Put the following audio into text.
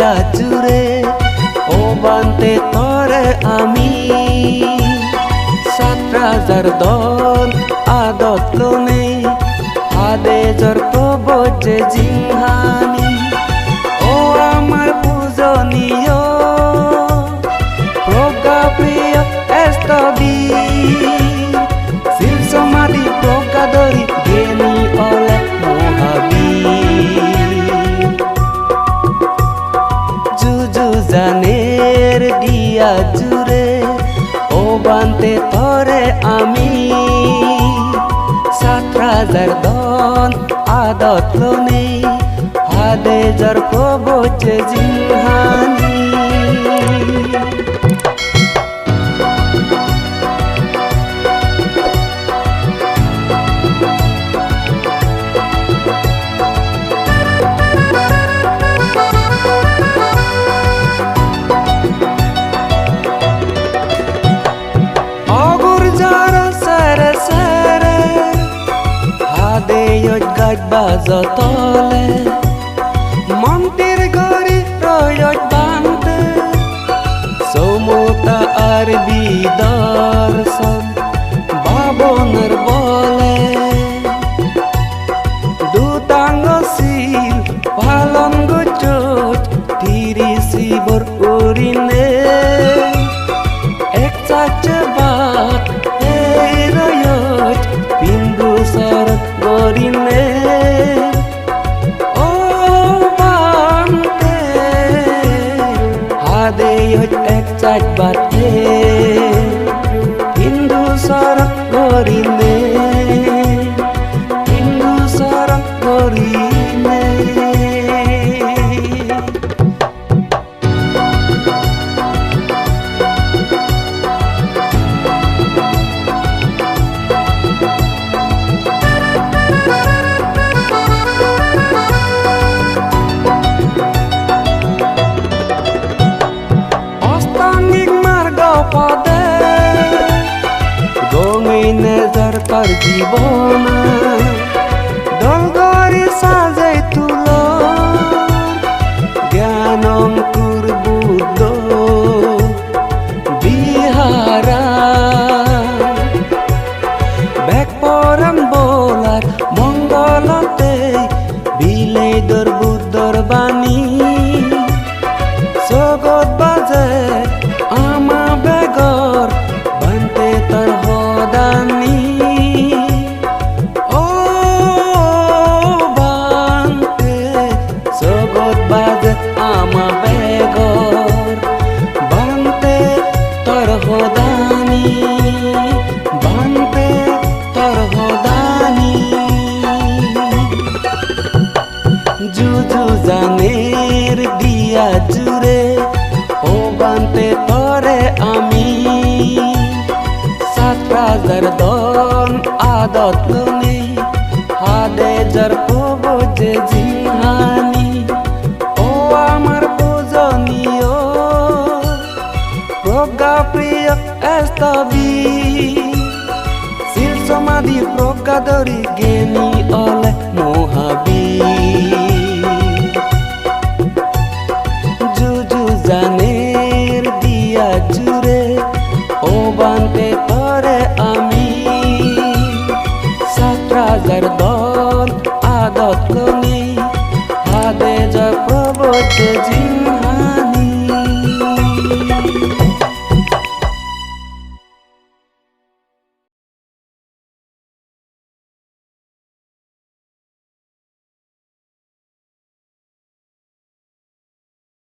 দিয়া জুড়ে ও বান্তে তরে আমি ৭,০০০ দল আদত লোনে হাদে জর প্রবজে জিংহানি ও আমার পূজনীয় প্রজ্ঞা প্রিয় এস্তবি শিল সমাধি প্রজ্ঞা দরি গেনি অলে জানের দিয়া জুড়ে ও বান্তে তরে আমি ৭,০০০ দল আদত লোনে হাদে জর প্রবজে জিংহানি বাজতলে মন্দির গড়ি রয়ত বান্তে সমতা আর বিদর্শন বাবনের বলে দুতাঙ্গ শিল পালন গচত তিরি শিবর উরিনে এক চাচে বাত রয়ত বিন্দু সরত গরিনে এক চাট বাতে হিন্দু সরক করিলে হিন্দু সরক করিলে তার জীবন দলগরি সাজাই তুল জ্ঞান অঙ্কুর বুদ্ধ বিহারা ব্যাক পরাম বোলার মঙ্গলতে বিলে দর বুদ্ধর বাণী জগৎ বাজে আমা বেগর বান্তে তার হদানি আমা বেগর বান্তে তর হদানি বান্তে তর হদানি জুজু জানের দিয়া জুড়ে ও বান্তে তরে আমি ৭,০০০ দল আদত লোনে হাদে জর প্রবজে জিংহানি প্রজ্ঞা প্রিয় এস্তবি শিল সমাধি প্রজ্ঞা দরি গেনি অলে মহাবি জুজু জানের দিয়া জুড়ে ও বান্তে তরে আমি ৭,০০০ দল আদত লোনে হাদে যা প্রবজে জিং